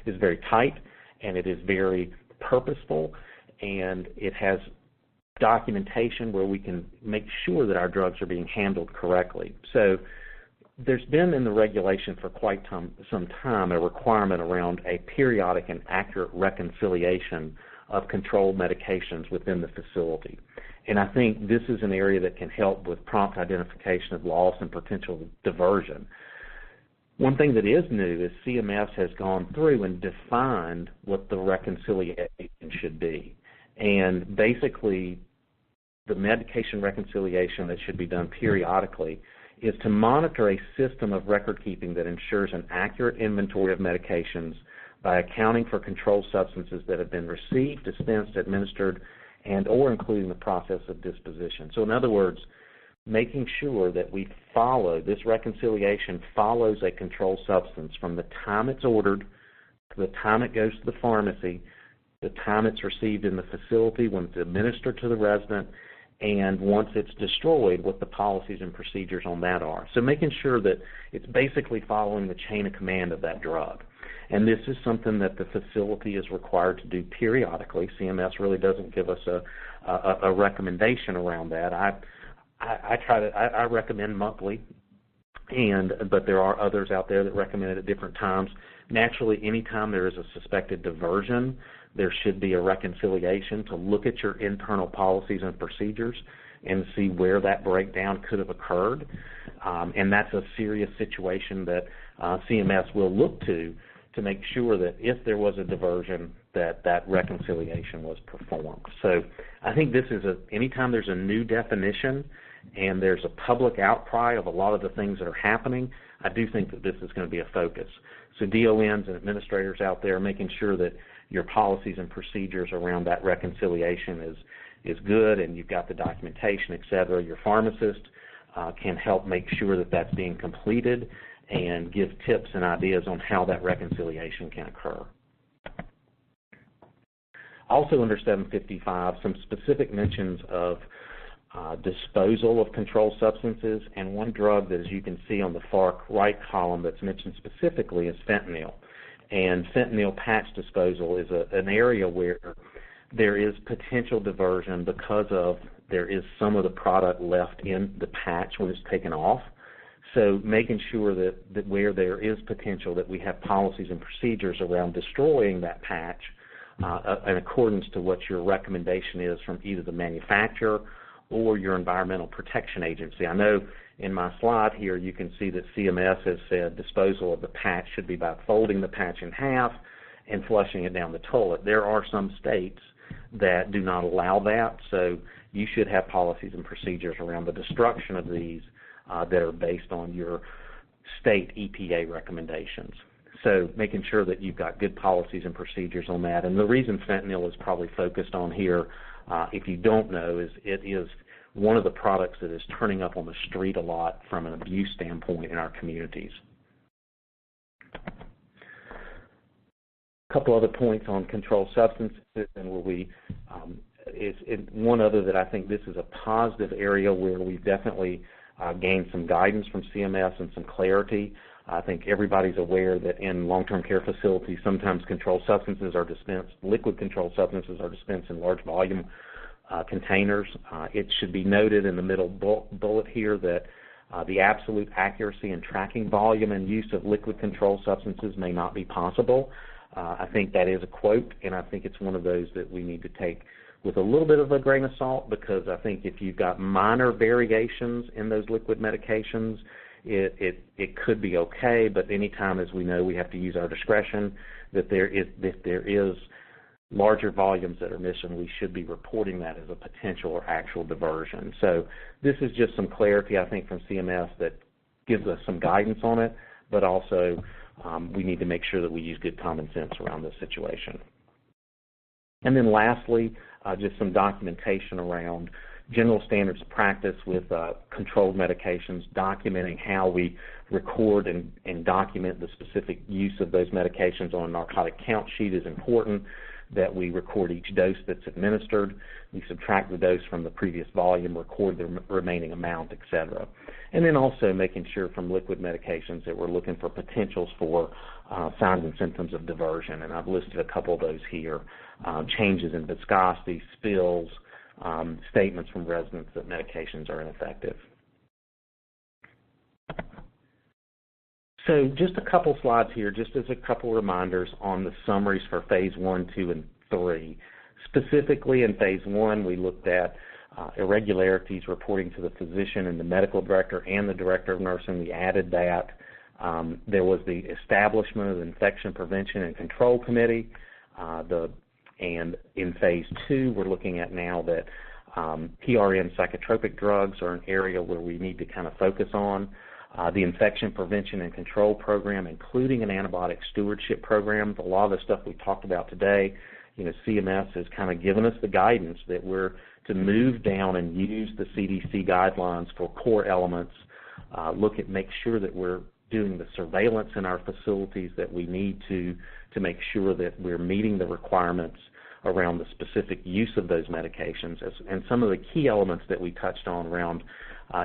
is very tight, and it is very purposeful, and it has documentation where we can make sure that our drugs are being handled correctly. So there's been in the regulation for quite some time a requirement around a periodic and accurate reconciliation of controlled medications within the facility. And I think this is an area that can help with prompt identification of loss and potential diversion. One thing that is new is CMS has gone through and defined what the reconciliation should be. And basically, the medication reconciliation that should be done periodically is to monitor a system of record keeping that ensures an accurate inventory of medications by accounting for controlled substances that have been received, dispensed, administered, and or including the process of disposition. So in other words, making sure that we follow, this reconciliation follows a controlled substance from the time it's ordered to the time it goes to the pharmacy, the time it's received in the facility, when it's administered to the resident, and once it's destroyed, what the policies and procedures on that are. So making sure that it's basically following the chain of command of that drug. And this is something that the facility is required to do periodically. CMS really doesn't give us a recommendation around that. I recommend monthly, but there are others out there that recommend it at different times. Naturally, anytime there is a suspected diversion, there should be a reconciliation to look at your internal policies and procedures and see where that breakdown could have occurred. And that's a serious situation that CMS will look to make sure that if there was a diversion, that reconciliation was performed. So I think this is anytime there's a new definition and there's a public outcry of a lot of the things that are happening, I do think that this is going to be a focus. So DONs and administrators out there making sure that your policies and procedures around that reconciliation is good and you've got the documentation, et cetera, your pharmacist can help make sure that that's being completed and give tips and ideas on how that reconciliation can occur. Also under 755, some specific mentions of disposal of controlled substances, and one drug that, as you can see on the far right column, that's mentioned specifically is fentanyl. And fentanyl patch disposal is an area where there is potential diversion because of there is some of the product left in the patch when it's taken off. So making sure that where there is potential that we have policies and procedures around destroying that patch in accordance to what your recommendation is from either the manufacturer or your environmental protection agency. I know in my slide here you can see that CMS has said disposal of the patch should be by folding the patch in half and flushing it down the toilet. There are some states that do not allow that, so you should have policies and procedures around the destruction of these that are based on your state EPA recommendations. So making sure that you've got good policies and procedures on that. And the reason fentanyl is probably focused on here, if you don't know, is it is one of the products that is turning up on the street a lot from an abuse standpoint in our communities. A couple other points on controlled substances, and where we one other that I think this is a positive area where we've definitely gained some guidance from CMS and some clarity. I think everybody's aware that in long-term care facilities, sometimes controlled substances are dispensed, liquid controlled substances are dispensed in large volume containers. It should be noted in the middle bullet here that the absolute accuracy in tracking volume and use of liquid controlled substances may not be possible. I think that is a quote, and I think it's one of those that we need to take with a little bit of a grain of salt, because I think if you've got minor variations in those liquid medications, it could be okay, but anytime, as we know, we have to use our discretion, that there is larger volumes that are missing, we should be reporting that as a potential or actual diversion. So this is just some clarity, I think, from CMS that gives us some guidance on it, but also we need to make sure that we use good common sense around this situation. And then lastly, just some documentation around general standards of practice with controlled medications, documenting how we record and document the specific use of those medications on a narcotic count sheet is important, that we record each dose that's administered, we subtract the dose from the previous volume, record the remaining amount, et cetera. And then also making sure from liquid medications that we're looking for potentials for signs and symptoms of diversion, and I've listed a couple of those here. Changes in viscosity, spills, statements from residents that medications are ineffective. So just a couple slides here, just as a couple reminders on the summaries for Phase 1, 2, and 3. Specifically in Phase 1, we looked at irregularities reporting to the physician and the medical director and the director of nursing. We added that. There was the establishment of the Infection Prevention and Control Committee. And in Phase 2, we're looking at now that PRN psychotropic drugs are an area where we need to kind of focus on. The Infection Prevention and Control Program, including an antibiotic stewardship program. A lot of the stuff we talked about today, CMS has kind of given us the guidance that we're to move down and use the CDC guidelines for core elements, make sure that we're doing the surveillance in our facilities that we need to make sure that we're meeting the requirements around the specific use of those medications. And some of the key elements that we touched on around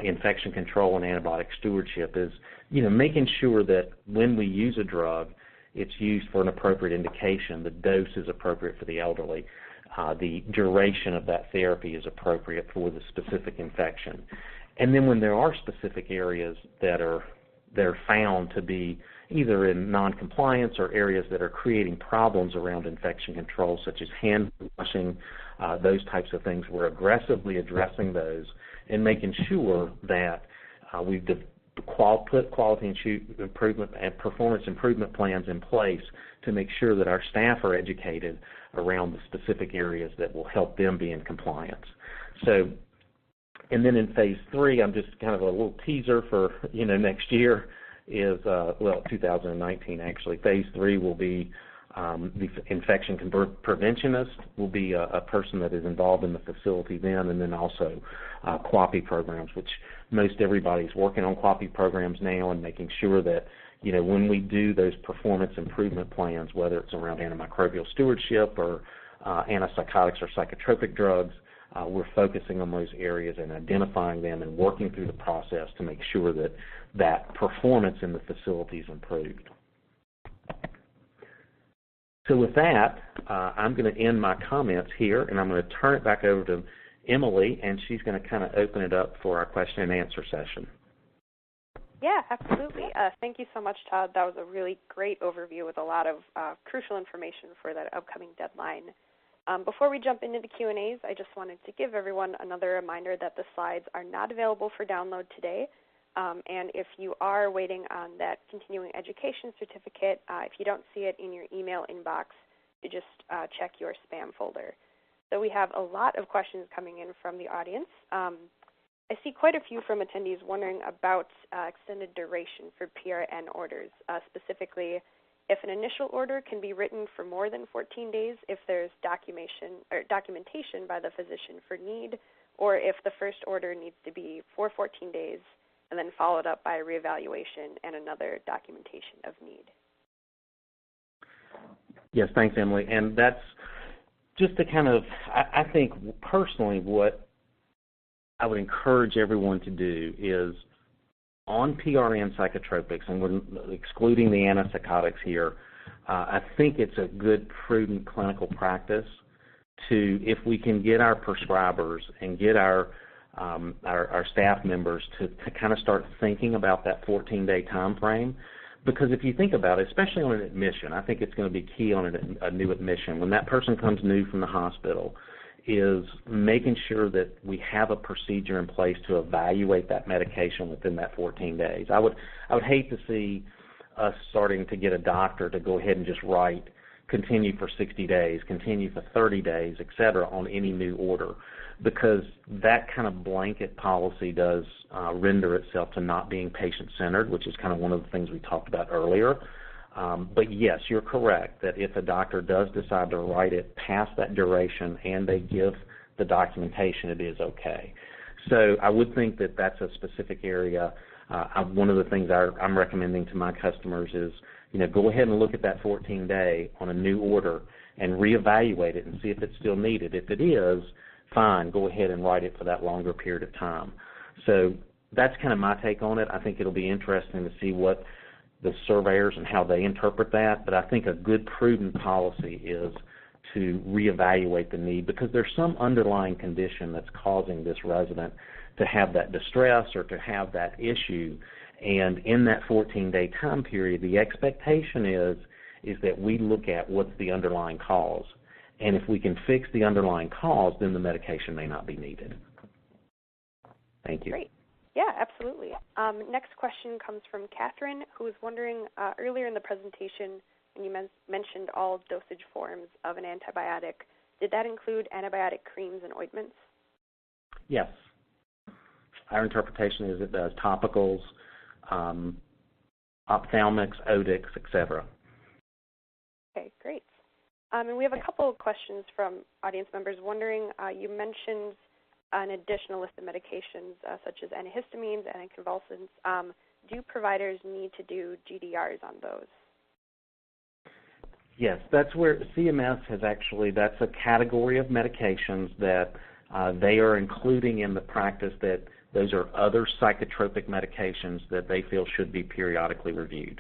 infection control and antibiotic stewardship is, making sure that when we use a drug, it's used for an appropriate indication, the dose is appropriate for the elderly, the duration of that therapy is appropriate for the specific infection. And then when there are specific areas that are found to be either in noncompliance or areas that are creating problems around infection control, such as hand washing, those types of things, we're aggressively addressing those and making sure that we've put quality improvement and performance improvement plans in place to make sure that our staff are educated around the specific areas that will help them be in compliance. So, and then in Phase 3, I'm just kind of a little teaser for next year is 2019 actually. Phase 3 will be The infection preventionist will be a person that is involved in the facility then, and then also QAPI programs, which most everybody's working on QAPI programs now and making sure that, when we do those performance improvement plans, whether it's around antimicrobial stewardship or antipsychotics or psychotropic drugs, we're focusing on those areas and identifying them and working through the process to make sure that that performance in the facility is improved. So with that, I'm going to end my comments here, and I'm going to turn it back over to Emily, and she's going to kind of open it up for our question and answer session. Yeah, absolutely. Thank you so much, Todd. That was a really great overview with a lot of crucial information for that upcoming deadline. Before we jump into the Q&As, I just wanted to give everyone another reminder that the slides are not available for download today. And if you are waiting on that continuing education certificate, if you don't see it in your email inbox, you just check your spam folder. So we have a lot of questions coming in from the audience. I see quite a few from attendees wondering about extended duration for PRN orders, specifically if an initial order can be written for more than 14 days if there's documentation by the physician for need, or if the first order needs to be for 14 days and then followed up by a reevaluation and another documentation of need. Yes, thanks, Emily. And that's just to kind of, I think personally what I would encourage everyone to do is on PRN psychotropics, and we're excluding the antipsychotics here, I think it's a good, prudent clinical practice to, if we can get our prescribers and get our staff members to kind of start thinking about that 14-day time frame. Because if you think about it, especially on an admission, I think it's going to be key on a new admission. When that person comes new from the hospital, is making sure that we have a procedure in place to evaluate that medication within that 14 days. I would hate to see us starting to get a doctor to go ahead and just write continue for 60 days, continue for 30 days, et cetera, on any new order, because that kind of blanket policy does render itself to not being patient-centered, which is kind of one of the things we talked about earlier. But yes, you're correct that if a doctor does decide to write it past that duration and they give the documentation, it is okay. So I would think that that's a specific area. One of the things I'm recommending to my customers is, go ahead and look at that 14-day on a new order and reevaluate it and see if it's still needed. If it is, fine, go ahead and write it for that longer period of time. So that's kind of my take on it. I think it'll be interesting to see what the surveyors and how they interpret that, but I think a good prudent policy is to reevaluate the need because there's some underlying condition that's causing this resident to have that distress or to have that issue, and in that 14-day time period, the expectation is that we look at what's the underlying cause, and if we can fix the underlying cause, then the medication may not be needed. Thank you. Great. Yeah, absolutely. Next question comes from Catherine, who was wondering earlier in the presentation when you mentioned all dosage forms of an antibiotic, did that include antibiotic creams and ointments? Yes. Our interpretation is it does topicals, ophthalmics, otics, etc. Okay, great. And we have a couple of questions from audience members wondering, you mentioned an additional list of medications such as antihistamines and anticonvulsants. Do providers need to do GDRs on those? Yes, that's where CMS has actually, that's a category of medications that they are including in the practice that those are other psychotropic medications that they feel should be periodically reviewed.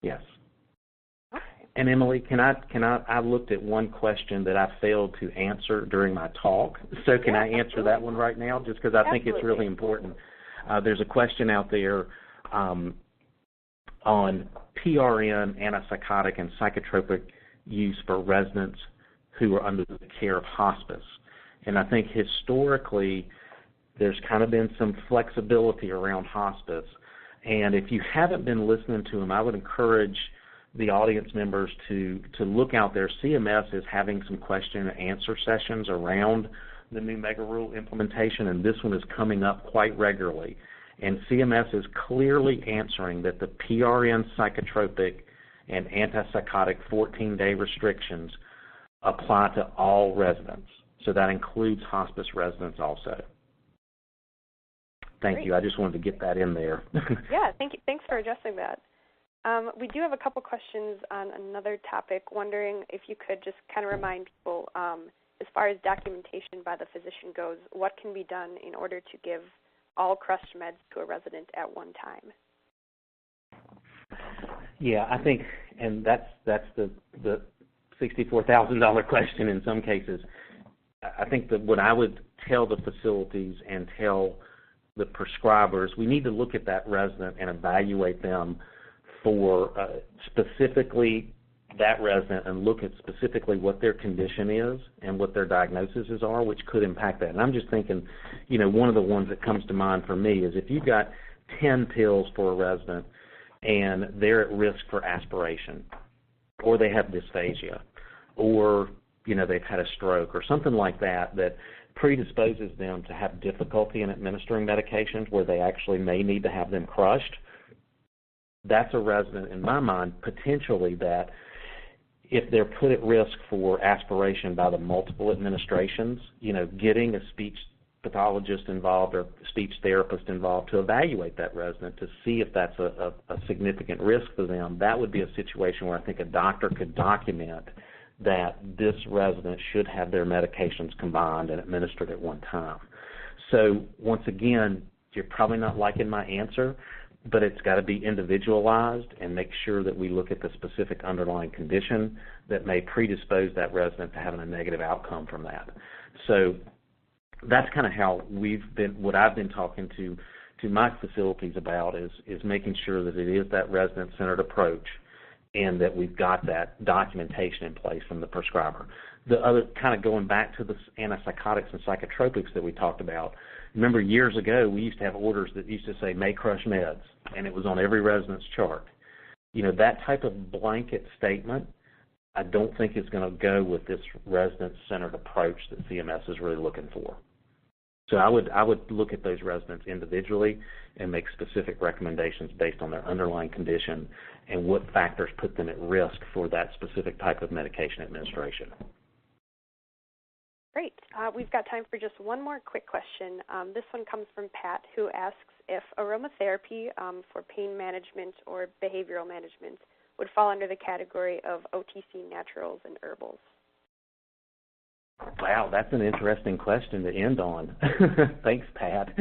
Yes. And Emily, I looked at one question that I failed to answer during my talk. So can I answer that one right now, just because I think it's really important? There's a question out there on PRN, antipsychotic, and psychotropic use for residents who are under the care of hospice. And I think historically there's kind of been some flexibility around hospice. And if you haven't been listening to them, I would encourage the audience members to look out there. CMS is having some question and answer sessions around the new mega rule implementation, and this one is coming up quite regularly. And CMS is clearly answering that the PRN psychotropic and antipsychotic 14-day restrictions apply to all residents. So that includes hospice residents also. Thank you. I just wanted to get that in there. Yeah, thank you. Thanks for addressing that. We do have a couple questions on another topic, wondering if you could just kind of remind people, as far as documentation by the physician goes, what can be done in order to give all crushed meds to a resident at one time? Yeah, I think, and that's the $64,000 question in some cases. I think that what I would tell the facilities and tell the prescribers, we need to look at that resident and evaluate them for specifically that resident and look at specifically what their condition is and what their diagnoses are, which could impact that. And I'm just thinking, one of the ones that comes to mind for me is if you've got 10 pills for a resident and they're at risk for aspiration, or they have dysphagia, or they've had a stroke or something like that that predisposes them to have difficulty in administering medications where they actually may need to have them crushed, that's a resident, in my mind, potentially that if they're put at risk for aspiration by the multiple administrations, getting a speech pathologist involved or speech therapist involved to evaluate that resident to see if that's a significant risk for them, that would be a situation where I think a doctor could document that this resident should have their medications combined and administered at one time. So once again, you're probably not liking my answer, but it's got to be individualized and make sure that we look at the specific underlying condition that may predispose that resident to having a negative outcome from that. So that's kind of how what I've been talking to my facilities about is making sure that it is that resident-centered approach and that we've got that documentation in place from the prescriber. The other, kind of going back to the antipsychotics and psychotropics that we talked about, remember years ago we used to have orders that used to say may crush meds, and it was on every resident's chart. That type of blanket statement I don't think is going to go with this resident-centered approach that CMS is really looking for. So I would look at those residents individually and make specific recommendations based on their underlying condition and what factors put them at risk for that specific type of medication administration. Great. We've got time for just one more quick question. This one comes from Pat, who asks if aromatherapy for pain management or behavioral management would fall under the category of OTC naturals and herbals. Wow, that's an interesting question to end on. Thanks, Pat.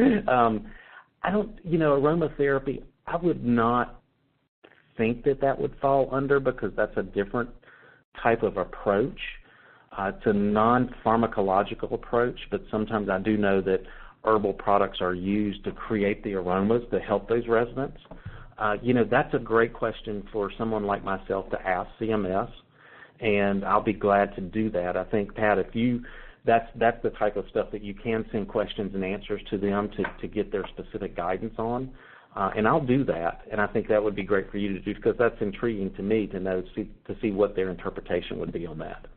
I don't, aromatherapy, I would not think that would fall under because that's a different type of approach. It's a non-pharmacological approach, but sometimes I do know that herbal products are used to create the aromas to help those residents. That's a great question for someone like myself to ask CMS, and I'll be glad to do that. I think, Pat, that's the type of stuff that you can send questions and answers to them to get their specific guidance on, and I'll do that, and I think that would be great for you to do because that's intriguing to me to see what their interpretation would be on that.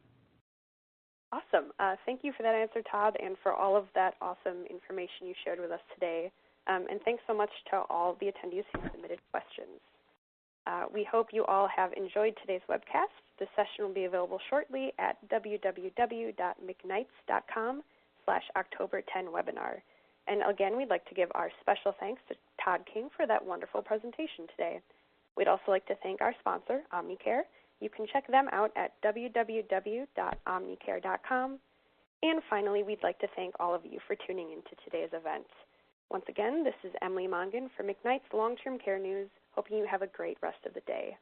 Awesome. Thank you for that answer, Todd, and for all of that awesome information you shared with us today. And thanks so much to all the attendees who submitted questions. We hope you all have enjoyed today's webcast. The session will be available shortly at www.mcknights.com/October10webinar. And again, we'd like to give our special thanks to Todd King for that wonderful presentation today. We'd also like to thank our sponsor, Omnicare. You can check them out at www.omnicare.com. And finally, we'd like to thank all of you for tuning into today's event. Once again, this is Emily Mongan for McKnight's Long-Term Care News, hoping you have a great rest of the day.